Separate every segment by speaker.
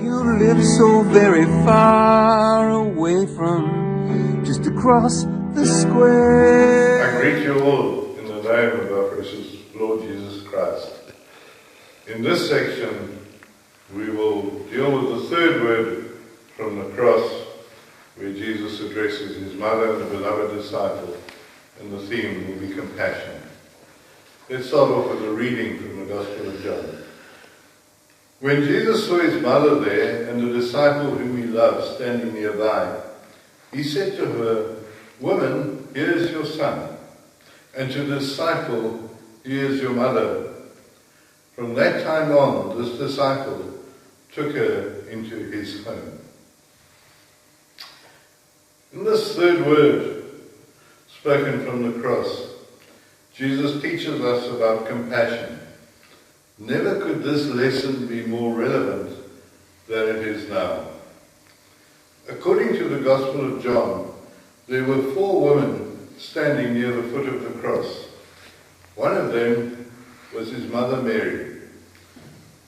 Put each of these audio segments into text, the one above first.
Speaker 1: You live so very far away from just across the square.
Speaker 2: I greet you all in the name of our precious Lord Jesus Christ. In this section, we will deal with the third word from the cross, where Jesus addresses his mother and the beloved disciple, and the theme will be compassion. Let's start off with a reading from the Gospel of John. When Jesus saw his mother there and the disciple whom he loved standing nearby, he said to her, "Woman, here is your son," and to the disciple, "Here is your mother." From that time on, this disciple took her into his home. In this third word, spoken from the cross, Jesus teaches us about compassion. Never could this lesson be more relevant than it is now. According to the Gospel of John, there were 4 women standing near the foot of the cross. One of them was his mother Mary.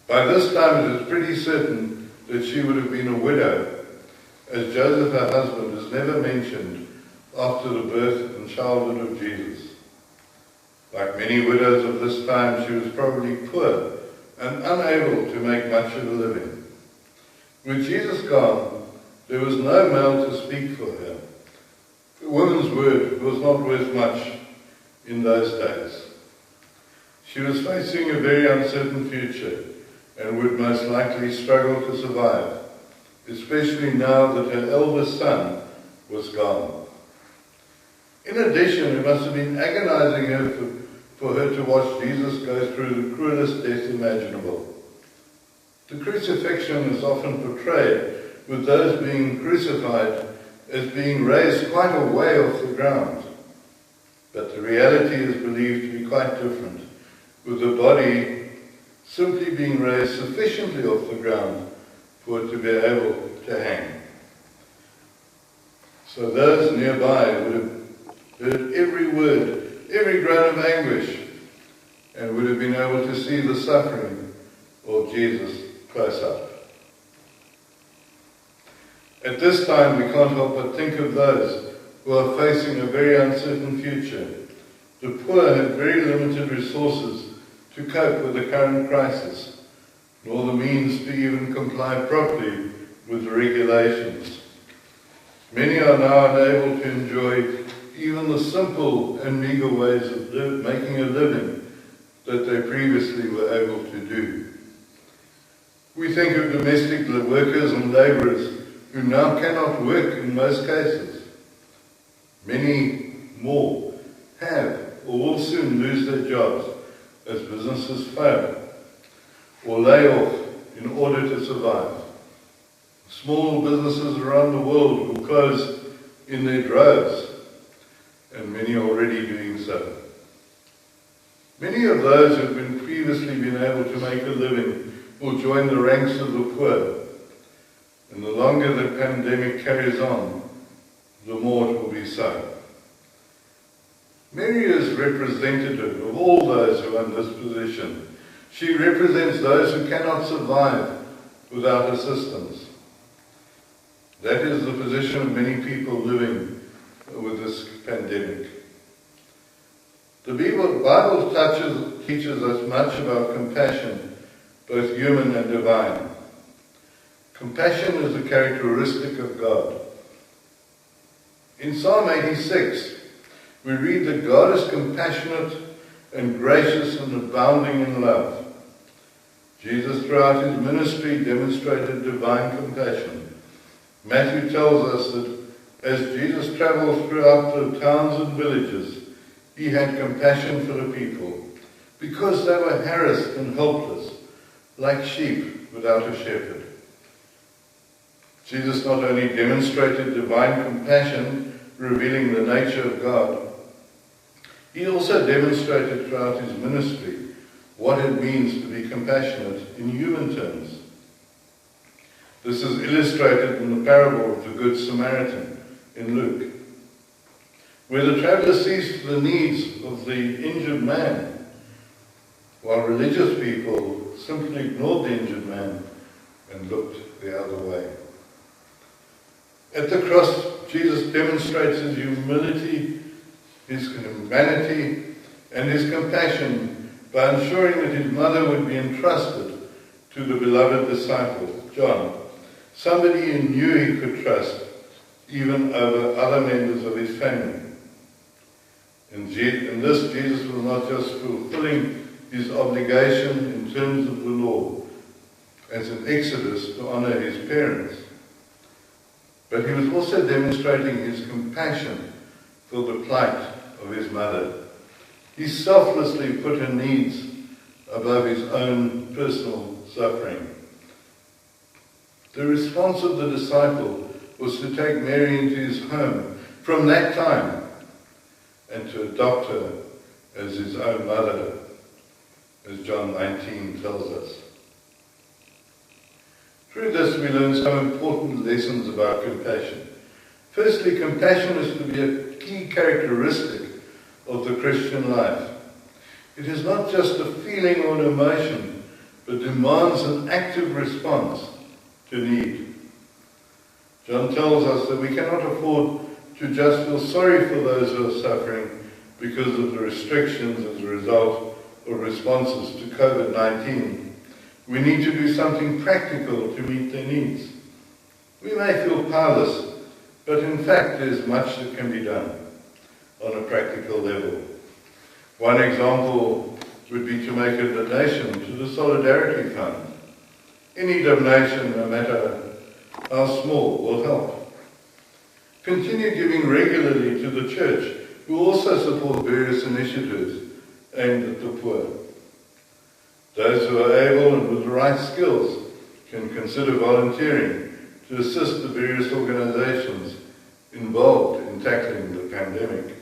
Speaker 2: By this time it is pretty certain that she would have been a widow, as Joseph, her husband, is never mentioned after the birth and childhood of Jesus. Like many widows of this time, she was probably poor and unable to make much of a living. With Jesus gone, there was no male to speak for her. A woman's word was not worth much in those days. She was facing a very uncertain future and would most likely struggle to survive, especially now that her eldest son was gone. In addition, it must have been agonizing for her to watch Jesus go through the cruelest death imaginable. The crucifixion is often portrayed with those being crucified as being raised quite a way off the ground. But the reality is believed to be quite different, with the body simply being raised sufficiently off the ground for it to be able to hang. So those nearby would have heard every word, every groan of anguish, and would have been able to see the suffering of Jesus close up. At this time, we can't help but think of those who are facing a very uncertain future. The poor have very limited resources to cope with the current crisis, nor the means to even comply properly with the regulations. Many are now unable to enjoy even the simple and meager ways of making a living that they previously were able to do. We think of domestic workers and labourers who now cannot work in most cases. Many more have or will soon lose their jobs as businesses fail or lay off in order to survive. Small businesses around the world will close in their droves, and many are already doing so. Many of those who have previously been able to make a living will join the ranks of the poor, and the longer the pandemic carries on, the more it will be so. Mary is representative of all those who are in this position. She represents those who cannot survive without assistance. That is the position of many people living with this pandemic. The Bible teaches us much about compassion, both human and divine. Compassion is a characteristic of God. In Psalm 86, we read that God is compassionate and gracious and abounding in love. Jesus, throughout his ministry, demonstrated divine compassion. Matthew tells us that as Jesus traveled throughout the towns and villages, he had compassion for the people because they were harassed and helpless, like sheep without a shepherd. Jesus not only demonstrated divine compassion, revealing the nature of God, he also demonstrated throughout his ministry what it means to be compassionate in human terms. This is illustrated in the parable of the Good Samaritan in Luke, where the traveller sees to the needs of the injured man, while religious people simply ignored the injured man and looked the other way. At the cross, Jesus demonstrates his humility, his humanity, and his compassion by ensuring that his mother would be entrusted to the beloved disciple, John, somebody he knew he could trust, even over other members of his family. In this, Jesus was not just fulfilling his obligation in terms of the law, as in Exodus, to honor his parents, but he was also demonstrating his compassion for the plight of his mother. He selflessly put her needs above his own personal suffering. The response of the disciple was to take Mary into his home from that time and to adopt her as his own mother, as John 19 tells us. Through this, we learn some important lessons about compassion. Firstly, compassion is to be a key characteristic of the Christian life. It is not just a feeling or an emotion, but demands an active response to need. John tells us that we cannot afford to just feel sorry for those who are suffering because of the restrictions as a result of responses to COVID-19. We need to do something practical to meet their needs. We may feel powerless, but in fact there is much that can be done on a practical level. One example would be to make a donation to the Solidarity Fund. Any donation, no matter how small, will help. Continue giving regularly to the church, who also support various initiatives aimed at the poor. Those who are able and with the right skills can consider volunteering to assist the various organizations involved in tackling the pandemic.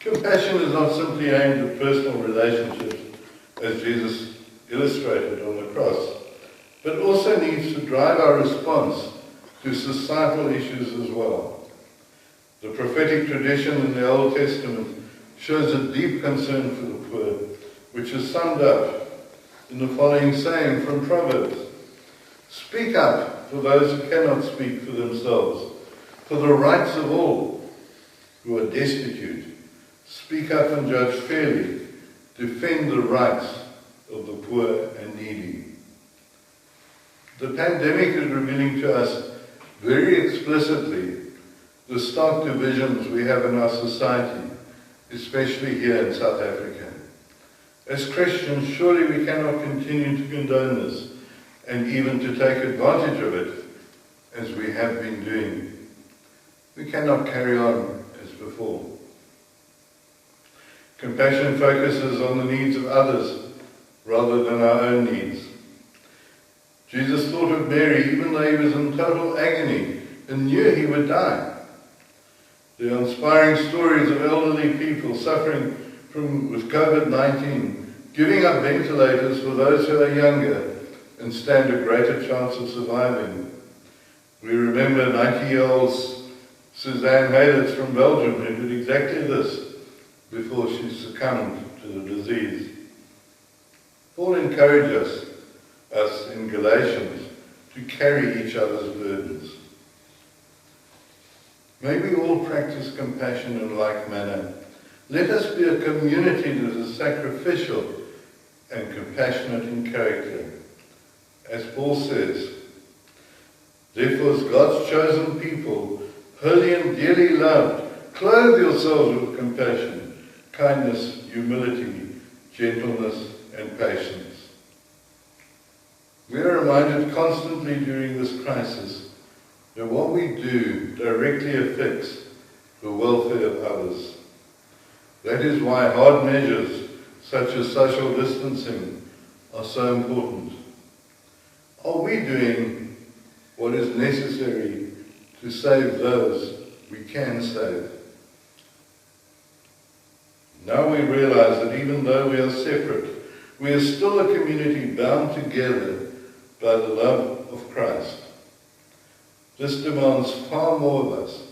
Speaker 2: Compassion is not simply aimed at personal relationships, as Jesus illustrated on the cross, but also needs to drive our response to societal issues as well. The prophetic tradition in the Old Testament shows a deep concern for the poor, which is summed up in the following saying from Proverbs: "Speak up for those who cannot speak for themselves, for the rights of all who are destitute. Speak up and judge fairly. Defend the rights of the poor and needy." The pandemic is revealing to us very explicitly the stark divisions we have in our society, especially here in South Africa. As Christians, surely we cannot continue to condone this and even to take advantage of it as we have been doing. We cannot carry on as before. Compassion focuses on the needs of others rather than our own needs. Jesus thought of Mary even though he was in total agony and knew he would die. The inspiring stories of elderly people suffering with COVID-19, giving up ventilators for those who are younger and stand a greater chance of surviving. We remember 90-year-old Suzanne Haylitz from Belgium who did exactly this before she succumbed to the disease. Paul encourages us in Galatians to carry each other's burdens. May we all practice compassion in like manner. Let us be a community that is sacrificial and compassionate in character. As Paul says, "Therefore, as God's chosen people, holy and dearly loved, clothe yourselves with compassion, kindness, humility, gentleness, and patience." We are reminded constantly during this crisis that what we do directly affects the welfare of others. That is why hard measures such as social distancing are so important. Are we doing what is necessary to save those we can save? Now we realize that even though we are separate, we are still a community bound together by the love of Christ. This demands far more of us,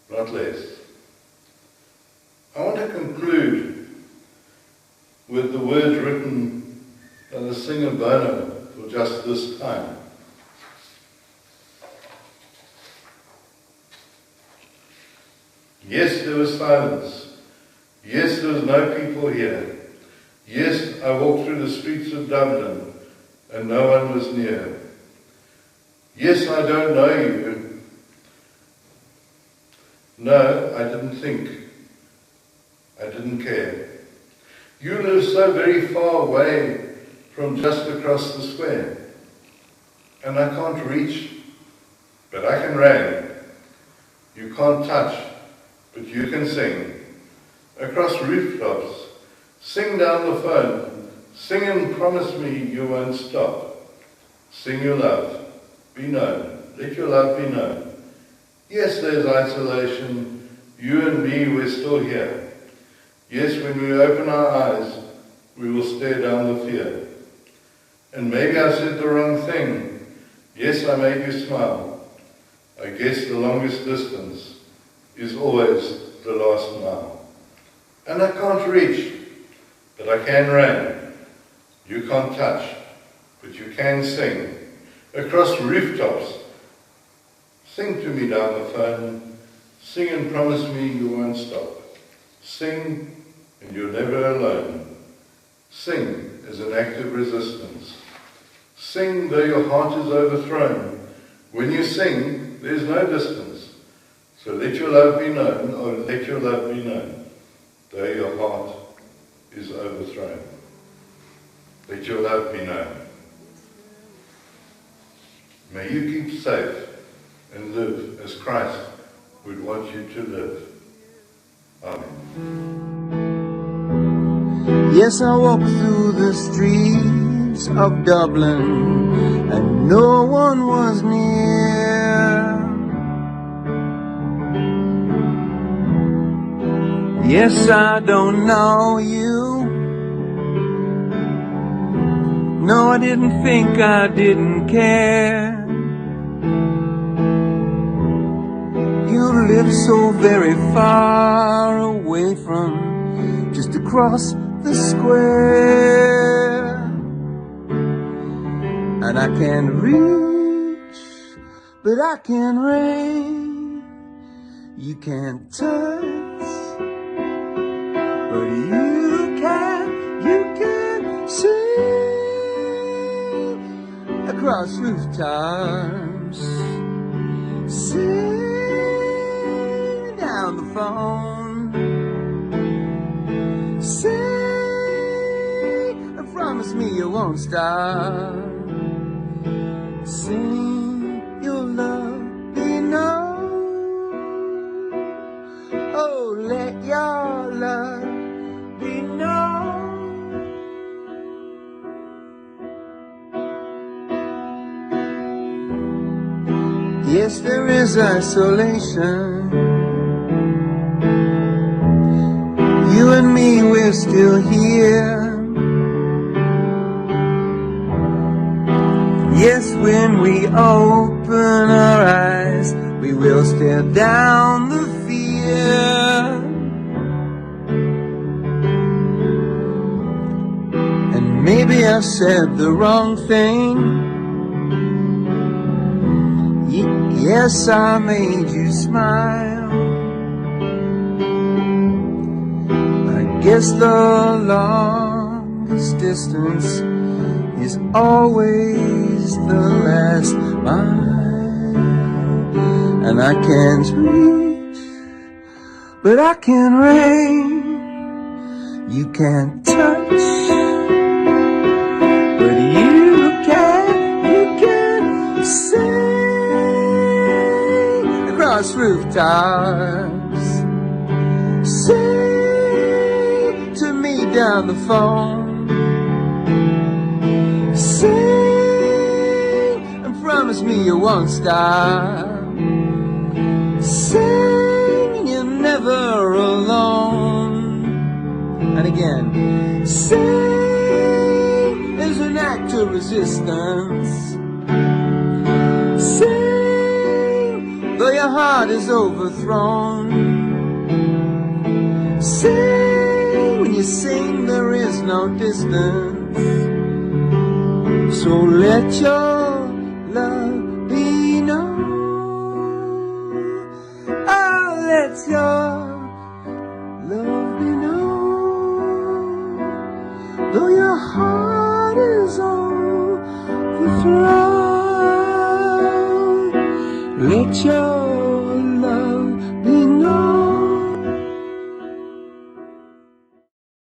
Speaker 2: not less. I want to conclude with the words written by the singer Bono for just this time. Yes, there was silence. Yes, there was no people here. Yes, I walked through the streets of Dublin and no one was near. Yes, I don't know you. No, I didn't think. I didn't care. You live so very far away from just across the square. And I can't reach, but I can ring. You can't touch, but you can sing. Across rooftops, sing down the phone, sing and promise me you won't stop. Sing your love, be known, let your love be known. Yes, there's isolation, you and me, we're still here. Yes, when we open our eyes, we will stare down the fear. And maybe I said the wrong thing. Yes, I made you smile. I guess the longest distance is always the last mile. And I can't reach, but I can ring. You can't touch, but you can sing. Across rooftops, sing to me down the phone. Sing and promise me you won't stop. Sing and you're never alone. Sing as an act of resistance. Sing though your heart is overthrown. When you sing, there's no distance. So let your love be known, or let your love be known, though your heart is overthrown. Let your love be known. May you keep safe and live as Christ would want you to live. Amen.
Speaker 1: Yes, I walked through the streets of Dublin and no one was near. Yes, I don't know you. No, I didn't think, I didn't care. You live so very far away from just across the square. And I can't reach, but I can ring. You can't touch, but you can sing across rooftops. Sing down the phone. Sing and promise me you won't stop. Sing your love be known. Oh, let your love be known. Yes, there is isolation. You and me, we're still here. Yes, when we open our eyes, we will stare down the fear. And maybe I said the wrong thing. Yes, I made you smile. I guess the longest distance is always the last mile. And I can't reach, but I can ring. You can't touch, but you can sing across rooftops. Sing to me down the phone. Sing and promise me you won't stop. Sing and you're never alone. And again, sing is an act of resistance. Sing though your heart is overthrown. Sing when you sing there is no distance. So let your love be known. Oh, let your love be known. Though your heart is overthrown, let your